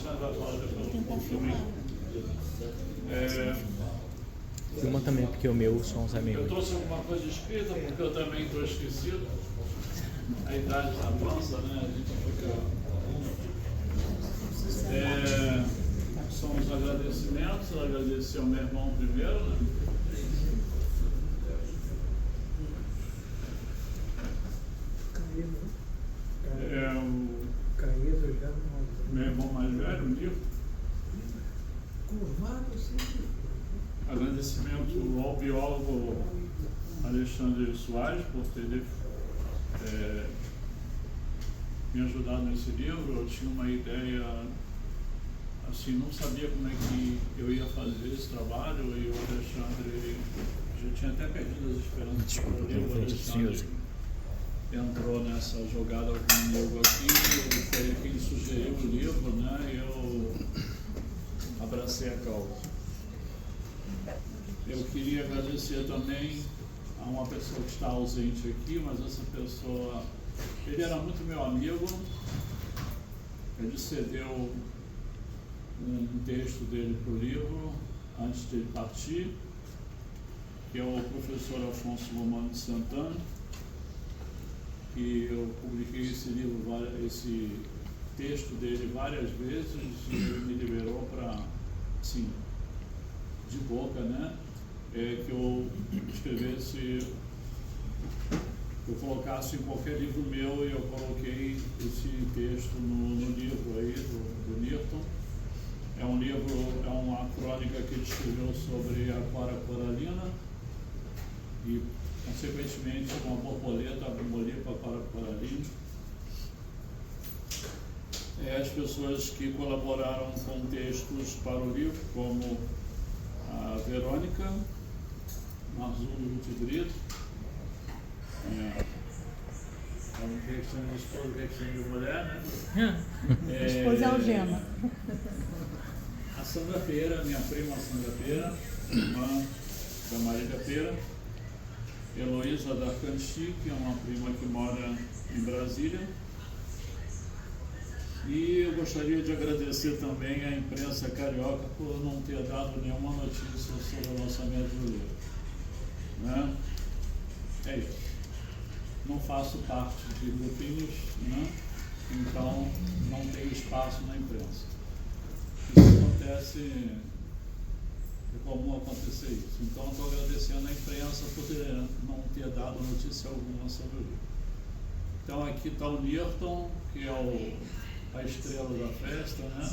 Alexandre vai falar depois um pouco também. Filma também, porque o meu som sai meio. Eu trouxe alguma coisa escrita, porque eu também estou esquecido. A idade avança, né? A gente fica. São os agradecimentos. Agradecer ao meu irmão primeiro, né? Meu irmão mais velho, o Nilo. Agradecimento ao biólogo Alexandre Soares por ter me ajudado nesse livro. Eu tinha uma ideia, assim, não sabia como é que eu ia fazer esse trabalho, e o Alexandre, já tinha até perdido as esperanças para o livro. O Alexandre entrou nessa jogada comigo aqui, foi ele quem sugeriu o livro, né? E eu abracei a causa. Eu queria agradecer também a uma pessoa que está ausente aqui, mas essa pessoa, ele era muito meu amigo. Ele cedeu um texto dele para o livro antes de ele partir, que é o professor Afonso Romano de Santana, que eu publiquei esse texto dele várias vezes, e ele me liberou para, assim, de boca, né? Que eu escrevesse, eu colocasse em qualquer livro meu, e eu coloquei esse texto no livro aí do Newton. É um livro, é uma crônica que ele escreveu sobre a cora coralina e, consequentemente, uma borboleta, a Bombolipa paracoralina. As pessoas que colaboraram com textos para o livro, como a Verônica Marzullo de Brito, como questão de esposa, questão de mulher, né? Esposa Algema. A Sandra Pera, minha prima Sandra Pera, irmã da Marília Pera. Heloísa D'Arcanchi, que é uma prima que mora em Brasília. E eu gostaria de agradecer também à imprensa carioca por não ter dado nenhuma notícia sobre o lançamento do livro. Né? É isso. Não faço parte de grupinhos, né? Então não tenho espaço na imprensa. Isso acontece, é comum acontecer isso. Então estou agradecendo à imprensa por não ter dado notícia alguma sobre o livro. Então aqui está o Newton, que é a estrela da festa, né?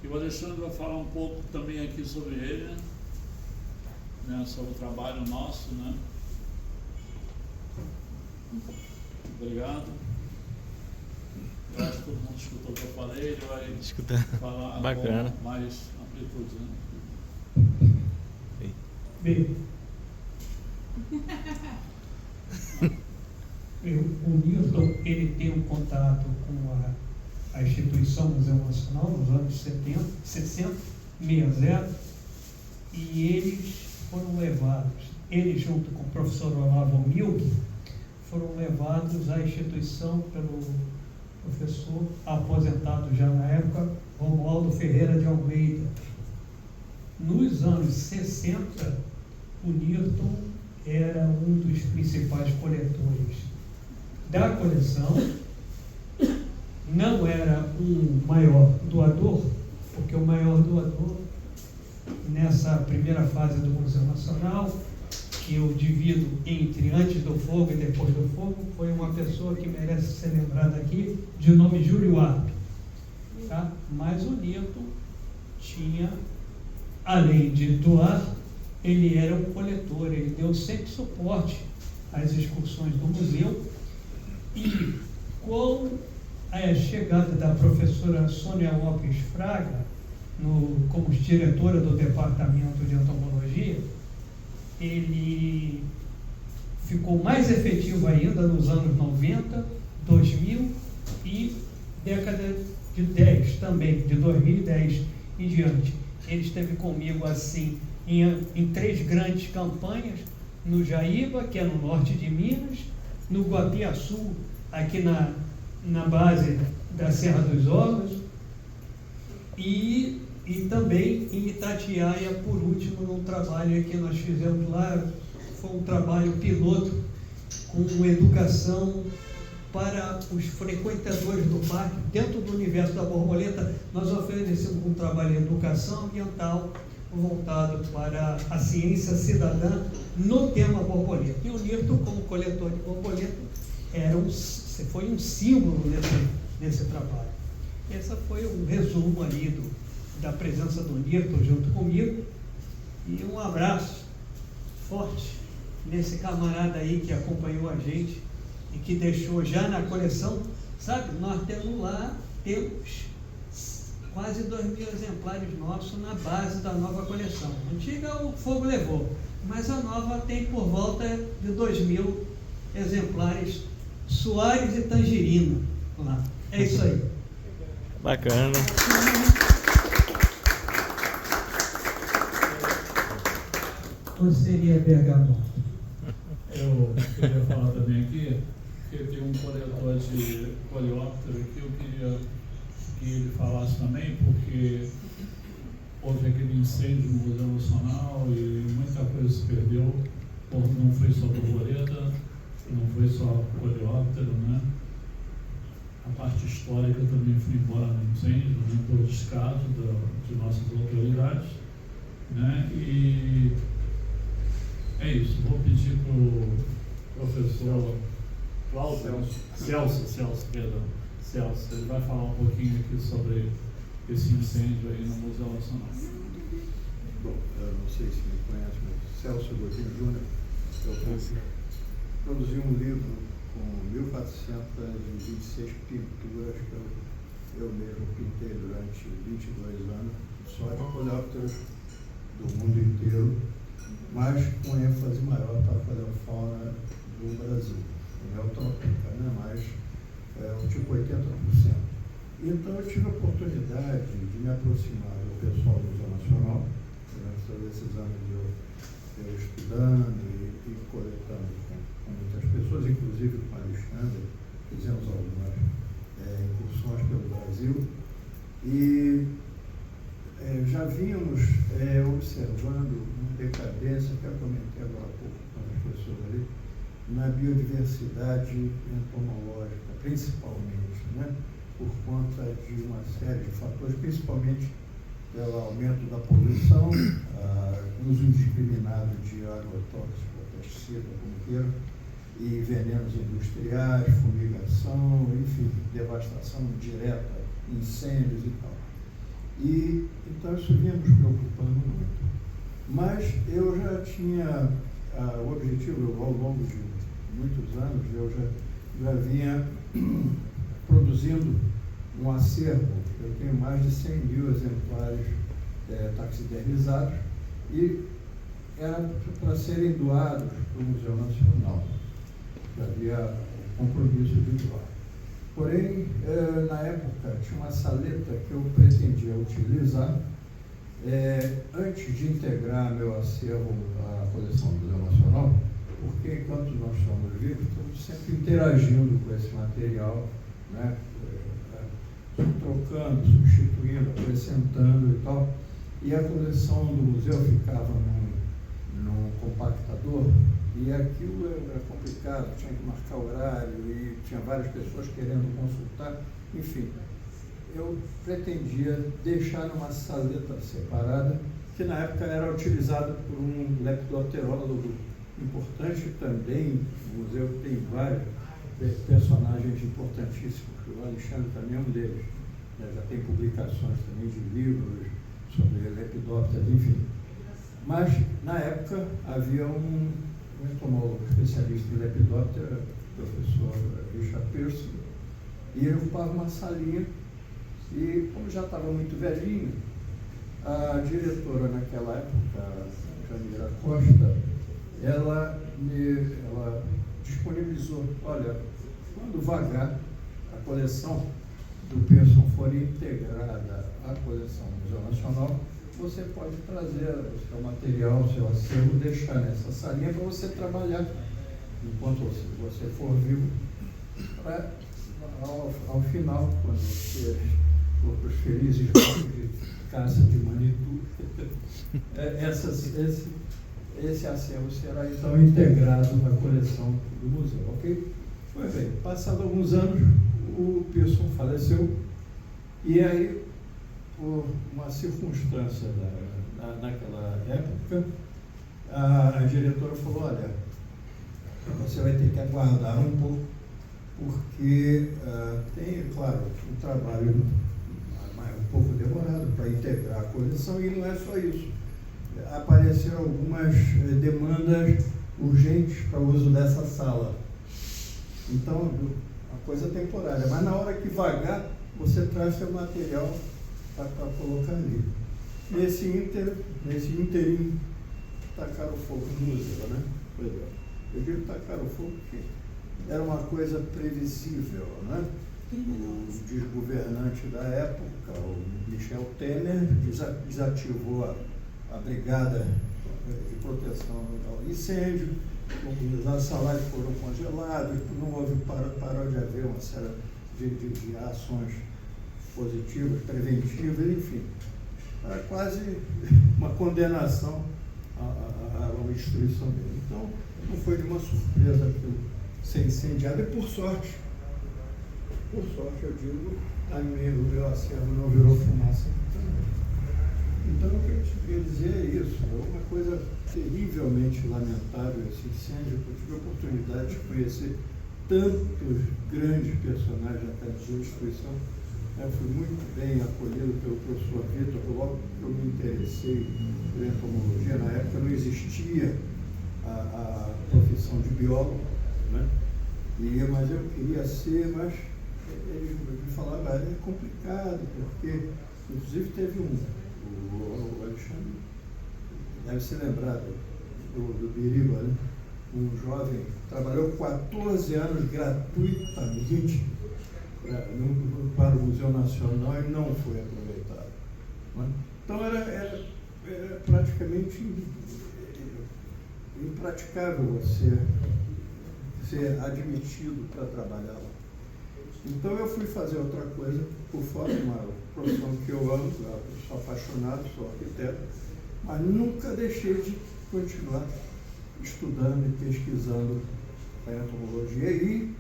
E o Alexandre vai falar um pouco também aqui sobre ele, né? Sobre o trabalho nosso, né? Obrigado. Eu acho que todo mundo escutou o que eu falei, ele vai falar bacana, com mais amplitude, né? Bem, o Newton, ele tem um contato com a instituição Museu Nacional nos anos 60, e eles foram levados, ele junto com o professor Olavo Milk, foram levados à instituição pelo professor aposentado já na época, Romualdo Ferreira de Almeida. Nos anos 60, o Newton era um dos principais coletores da coleção. Não era um maior doador, porque o maior doador, nessa primeira fase do Museu Nacional, que eu divido entre antes do fogo e depois do fogo, foi uma pessoa que merece ser lembrada aqui, de nome Júlio Arpe. Tá? Mas o Newton tinha, além de doar, ele era um coletor, ele deu sempre suporte às excursões do museu. E com a chegada da professora Sônia Lopes Fraga, como diretora do Departamento de Entomologia, ele ficou mais efetivo ainda nos anos 90, 2000 e década de 10 também, de 2010 em diante. Ele esteve comigo assim em 3 grandes campanhas, no Jaíba, que é no norte de Minas, no Guapiaçu, aqui na base da Serra dos Olmos, E também em Itatiaia, por último, num trabalho que nós fizemos lá, foi um trabalho piloto com educação para os frequentadores do parque. Dentro do universo da borboleta, nós oferecemos um trabalho de educação ambiental voltado para a ciência cidadã no tema borboleta. E o NIRTO, como coletor de borboleta, foi um símbolo nesse trabalho. Esse foi um resumo ali da presença do NIRTO junto comigo. E um abraço forte nesse camarada aí que acompanhou a gente e que deixou já na coleção. Sabe, nós temos quase 2.000 exemplares nossos na base da nova coleção. A antiga o fogo levou, mas a nova tem por volta de 2.000 exemplares, Soares e Tangerina lá. É isso aí. Bacana. Ou seria bergamota? Eu queria falar também aqui que tem um coletor de coleóptero que eu queria que ele falasse também, porque houve aquele incêndio no Museu Nacional e muita coisa se perdeu, não foi só borboleta, não foi só coleóptero, né? A parte histórica também foi embora no incêndio, por descaso de nossas autoridades, né? E é isso, vou pedir para o professor Cláudio, Celso, ele vai falar um pouquinho aqui sobre esse incêndio aí no Museu Nacional. Bom, eu não sei se me conhece, mas Celso Godinho Júnior, eu produzi um livro com 1.426 pinturas que eu mesmo pintei durante 22 anos, só de coleópteros do mundo inteiro, mas com ênfase maior para a coleofauna do Brasil, neotrópica, né? Mas tipo 80%. Então eu tive a oportunidade de me aproximar do pessoal do Museu Nacional, durante todos esses anos eu estudando e coletando com muitas pessoas, inclusive com Alexandre, fizemos algumas incursões pelo Brasil, e já vínhamos observando uma decadência, que eu comentei agora há pouco com as pessoas ali, na biodiversidade entomológica, principalmente, né? Por conta de uma série de fatores, principalmente pelo aumento da poluição, uso indiscriminado de agrotóxico, pesticida, como queira, e venenos industriais, fumigação, enfim, devastação direta, incêndios e tal. E então isso vinha nos preocupando muito. Mas eu já tinha o objetivo, ao longo de muitos anos, eu já vinha produzindo um acervo. Eu tenho mais de 100 mil exemplares taxidermizados e era para serem doados para o Museu Nacional. Já havia o compromisso de doar. Porém, na época, tinha uma saleta que eu pretendia utilizar antes de integrar meu acervo à coleção do Museu Nacional, porque enquanto nós estamos vivos, estamos sempre interagindo com esse material, né? Trocando, substituindo, acrescentando e tal. E a coleção do museu ficava num compactador, e aquilo era complicado, tinha que marcar horário e tinha várias pessoas querendo consultar. Enfim, eu pretendia deixar numa saleta separada, que na época era utilizada por um lepidopterólogo importante também. O museu tem vários personagens importantíssimos, o Alexandre também é um deles. Já tem publicações também de livros sobre lepidópteros, enfim. Mas, na época, havia um entomólogo especialista em lepidóptera, o professor Richard Pearson, e ele ocupava uma salinha, e como já estava muito velhinho, a diretora naquela época, Jamila Costa, ela disponibilizou, olha, quando vagar a coleção do Pearson for integrada à coleção do Museu Nacional, você pode trazer o seu material, o seu acervo, deixar nessa salinha para você trabalhar enquanto você for vivo, para ao final, quando você os felizes jogos de caça de Manitou. Esse acervo será então integrado na coleção do museu, ok? Pois bem, passados alguns anos, o Pearson faleceu, e aí, por uma circunstância naquela época, a diretora falou: olha, você vai ter que aguardar um pouco, porque tem, claro, um trabalho um pouco demorado para integrar a coleção, e não é só isso. Apareceram algumas demandas urgentes para o uso dessa sala. Então, a coisa temporária, mas na hora que vagar, você traz seu material para colocar ali. Nesse interim, tacaram fogo no museu, né? Pois é. Eu digo tacaram fogo porque era uma coisa previsível, né? O desgovernante da época, o Michel Temer, desativou a Brigada de Proteção ao Incêndio, os salários foram congelados, não houve, parou de haver uma série de ações positivas, preventivas, enfim. Era quase uma condenação a uma destruição dele. Então, não foi nenhuma surpresa aquilo ser incendiado, e por sorte eu digo, o meu acervo não virou fumaça também. Então, o que eu queria dizer é isso, é uma coisa terrivelmente lamentável esse incêndio, porque eu tive a oportunidade de conhecer tantos grandes personagens daquela instituição. Eu fui muito bem acolhido pelo professor Vitor, logo que eu me interessei por entomologia. Na época não existia a profissão de biólogo, né? Mas eu queria ser, mas ele me falava, é complicado, porque inclusive teve o Alexandre deve ser lembrado do Biriba, né? Um jovem trabalhou 14 anos gratuitamente para o Museu Nacional e não foi aproveitado, né? Então era praticamente impraticável você ser admitido para trabalhar lá. Então eu fui fazer outra coisa por fora, uma profissão que eu amo, eu sou apaixonado, sou arquiteto, mas nunca deixei de continuar estudando e pesquisando a entomologia e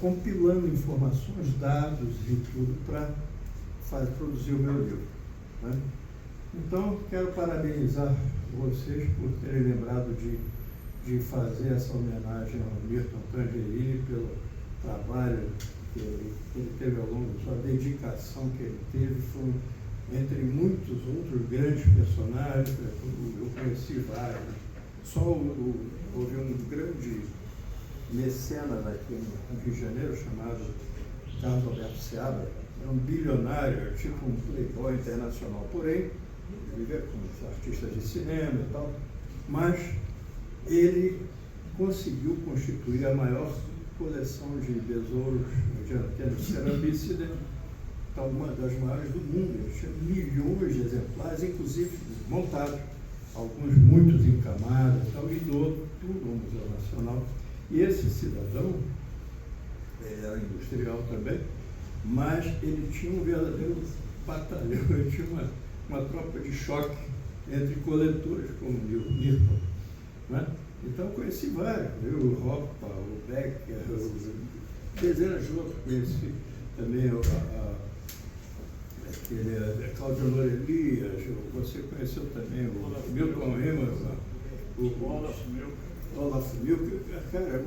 compilando informações, dados e tudo para produzir o meu livro, né? Então, quero parabenizar vocês por terem lembrado de fazer essa homenagem ao Milton Tangerini pelo trabalho que ele teve ao longo da sua dedicação que ele teve. Foi entre muitos outros grandes personagens, eu conheci vários. Só houve um grande mecenas aqui no Rio de Janeiro, chamado Carlos Alberto Seabra, era um bilionário, tipo um playboy internacional, porém, vivia com artistas de cinema e tal, mas ele conseguiu constituir a maior coleção de besouros de antena ceramicida, uma das maiores do mundo. Ele tinha milhões de exemplares, inclusive montados, alguns muitos encamados e tal, e doou tudo ao Museu Nacional. E esse cidadão era industrial também, mas ele tinha um verdadeiro batalhão, ele tinha uma tropa de choque entre coletores como o Newton, né? Então eu conheci vários, o Ropa, o Becker, dezenas de outros, conheci também Cláudio Lorelias, você conheceu também o Milton Rima, o Olaf Milk, cara,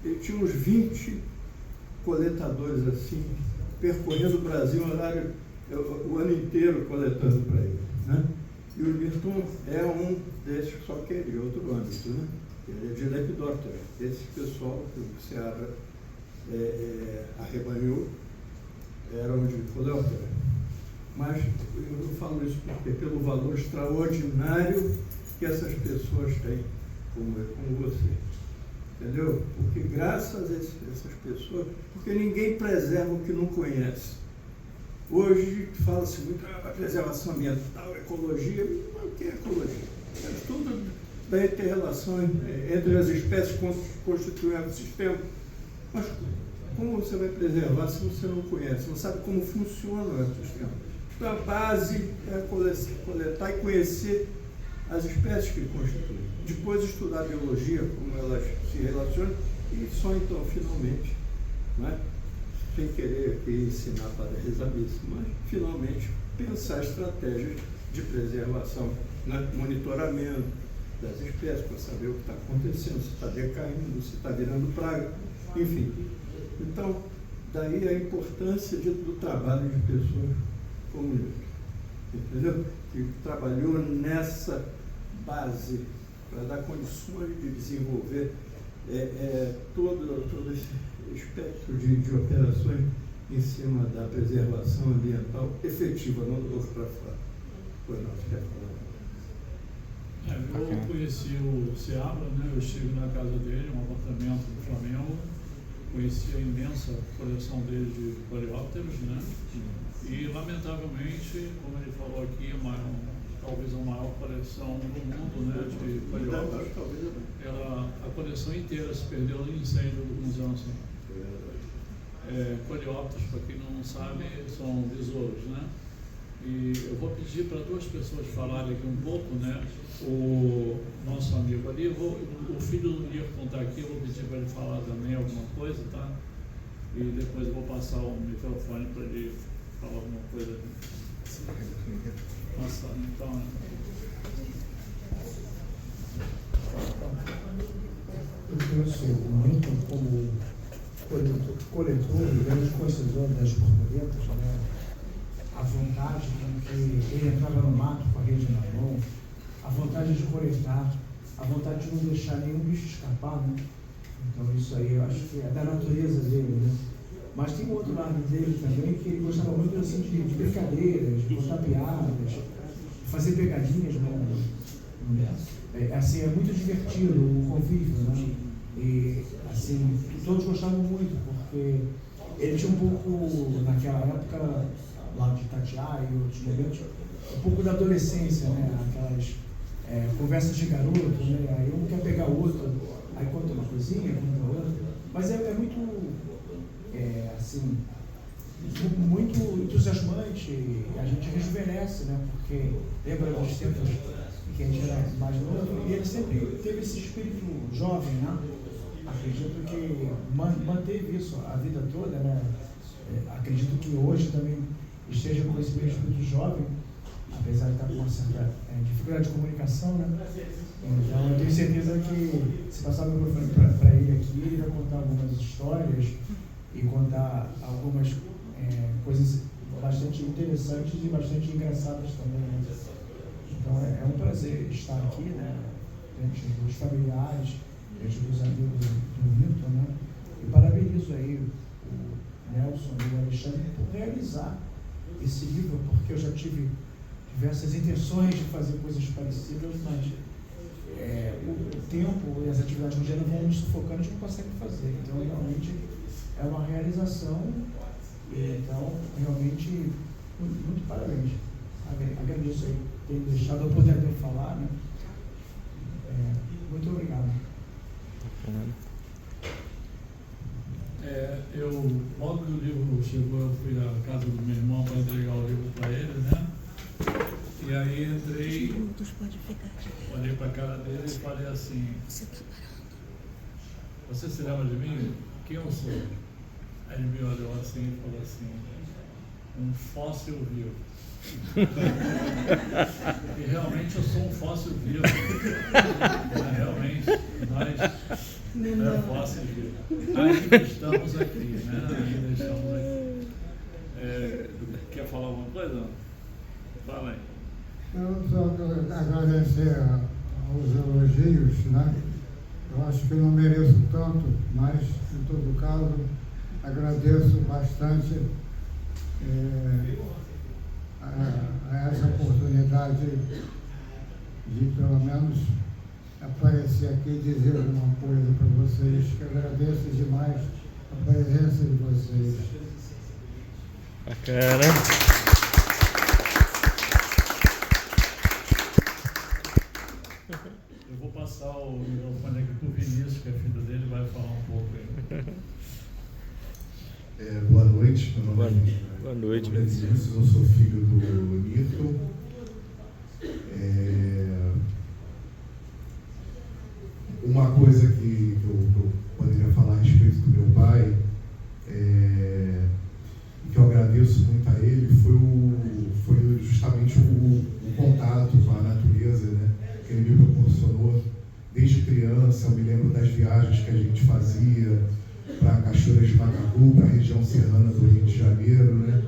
ele tinha uns 20 coletadores assim, percorrendo o Brasil o ano inteiro coletando para ele, né? E o Milton é um desses, só que é de outro âmbito, né? Ele é de lepidóptera. Esse pessoal que o Seabra arrebanhou eram de coleóptera. Mas eu falo isso porque pelo valor extraordinário que essas pessoas têm, como você. Entendeu? Porque graças a essas pessoas, porque ninguém preserva o que não conhece. Hoje fala-se muito a preservação ambiental, ecologia. Mas o que é ecologia? É tudo da inter-relação entre as espécies que constituem o ecossistema. Mas como você vai preservar se você não conhece, não sabe como funciona o ecossistema? Então, a base é coletar e conhecer as espécies que ele constitui. Depois estudar a biologia, como elas se relacionam, e só então, finalmente, né, sem querer aqui ensinar para resabice, mas finalmente pensar estratégias de preservação, né, monitoramento das espécies, para saber o que está acontecendo, se está decaindo, se está virando praga, enfim. Então, daí a importância do trabalho de pessoas como Newton, entendeu? Que trabalhou nessa base para dar condições de desenvolver todo esse espectro de operações em cima da preservação ambiental efetiva, não do boca para fora. Pois não, você quer falar? Eu conheci o Seabra, né? Eu estive na casa dele, um apartamento do Flamengo, conheci a imensa coleção dele de coleópteros, né? E, lamentavelmente, como ele falou aqui, talvez a maior coleção do mundo, né, de coleópteros, a coleção inteira se perdeu no incêndio do Museu Nacional. Coleópteros, para quem não sabe, são besouros, né? E eu vou pedir para duas pessoas falarem aqui um pouco, né? O nosso amigo ali, o filho do Newton está aqui, eu vou pedir para ele falar também alguma coisa, tá? E depois eu vou passar o microfone para ele falar alguma coisa aqui. Nossa, então... Eu conheço o Newton como coletor e grande conhecedor das borboletas, né? A vontade com que ele entrava no mato com a rede na mão, a vontade de coletar, a vontade de não deixar nenhum bicho escapar, né? Então isso aí eu acho que é da natureza dele, né? Mas tem um outro lado dele também que ele gostava muito assim, de brincadeiras, de contar piadas, de fazer pegadinhas, né? Assim, é muito divertido o convívio, né? E assim, todos gostavam muito, porque ele tinha um pouco, naquela época, lá de Itatiaia e outros momentos, um pouco da adolescência, né? Aquelas conversas de garoto, né? Aí um quer pegar o outro, aí conta uma coisinha, conta outra, mas é muito, assim, muito entusiasmante, a gente rejuvenesce, né? Porque lembra dos tempos que a gente era mais novo, e ele sempre teve esse espírito jovem, né? Acredito que manteve isso a vida toda, né? Acredito que hoje também esteja com esse espírito jovem, apesar de estar com uma certa dificuldade de comunicação, né? Então eu tenho certeza que se passar o microfone para ele aqui, ele vai contar algumas histórias e contar algumas coisas bastante interessantes e bastante engraçadas também, né? Então é um prazer estar aqui, né? Diante dos familiares, diante dos amigos do Newton, né? E parabenizo aí o Nelson e o Alexandre por realizar esse livro, porque eu já tive diversas intenções de fazer coisas parecidas, mas o tempo e as atividades no dia vão nos sufocando, a gente não consegue fazer. Então, realmente, é uma realização, então, realmente, muito parabéns. Agradeço aí ter deixado a oportunidade de eu falar, né? Muito obrigado. Logo que o livro chegou, eu fui à casa do meu irmão para entregar o livro para ele, né? E aí entrei, olhei para a cara dele e falei assim: você se lembra de mim? Quem eu sou? Aí ele me olhou assim e falou assim: um fóssil vivo. E realmente eu sou um fóssil vivo. Realmente, nós fóssil vivo. Ainda estamos aqui, né? Ainda estamos aqui. Quer falar alguma coisa? Fala aí. Eu só agradecer aos elogios, né? Eu acho que não mereço tanto, mas, em todo caso, agradeço bastante a essa oportunidade de, pelo menos, aparecer aqui e dizer alguma coisa para vocês, que agradeço demais a presença de vocês. Bacana. Eu vou passar o microfone aqui para o Vinícius, que é filho dele, vai falar um pouco aí. noite, Meu nome é Vinícius. Vinícius, eu sou filho do Nito. Uma coisa que eu poderia falar a respeito do meu pai, e que eu agradeço muito a ele, foi justamente o contato com a natureza, né, que ele me proporcionou desde criança. Eu me lembro das viagens que a gente fazia para Cachoeiras de Macacu, para a região serrana do Rio de Janeiro, né?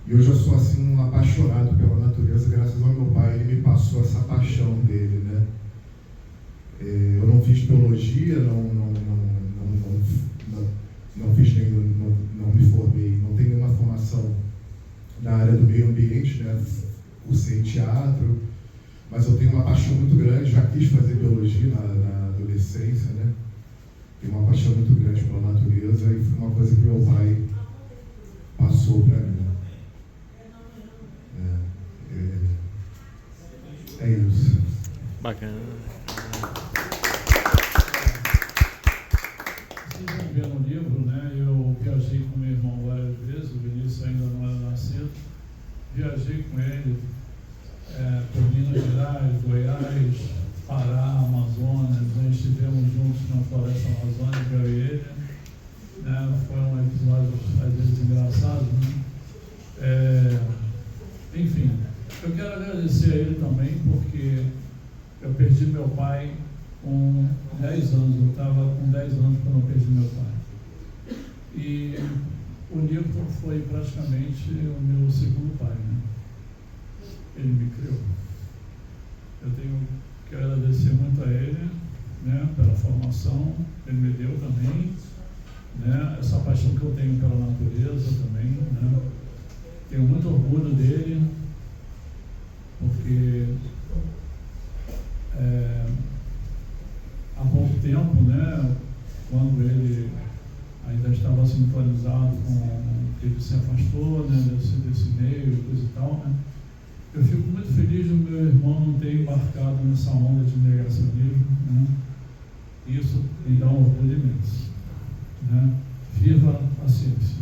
E hoje eu sou assim um apaixonado pela natureza, graças ao meu pai. Ele me passou essa paixão dele, né? Eu não fiz biologia, não fiz não me formei, não tenho nenhuma formação na área do meio ambiente, né? Cursei teatro, mas eu tenho uma paixão muito grande. Já quis fazer biologia na adolescência, né? Tenho uma paixão muito grande pela natureza e foi uma coisa que meu pai passou para mim. É isso. Bacana. Vocês vão ver no livro, né? Eu viajei com meu irmão várias vezes, o Vinícius ainda não era nascido. Viajei com ele por Minas Gerais, Goiás, Pará, Amazonas. Nós estivemos juntos na floresta amazônica, eu e ele. Né? Foram episódios, às vezes, engraçados. Né? Enfim, eu quero agradecer a ele também, porque eu perdi meu pai com 10 anos. Eu estava com 10 anos quando eu perdi meu pai. E o Nilton foi praticamente o meu segundo pai, né? Ele me criou. Eu tenho que agradecer muito a ele, né, pela formação que ele me deu também, né, essa paixão que eu tenho pela natureza também, né. Tenho muito orgulho dele, porque há pouco tempo, né, quando ele ainda estava sintonizado com que ele se afastou, né, desse meio, coisa e tal, né, eu fico muito feliz do meu irmão não ter embarcado nessa onda de negacionismo, né. Isso me dá um orgulho imenso, né. Viva a ciência!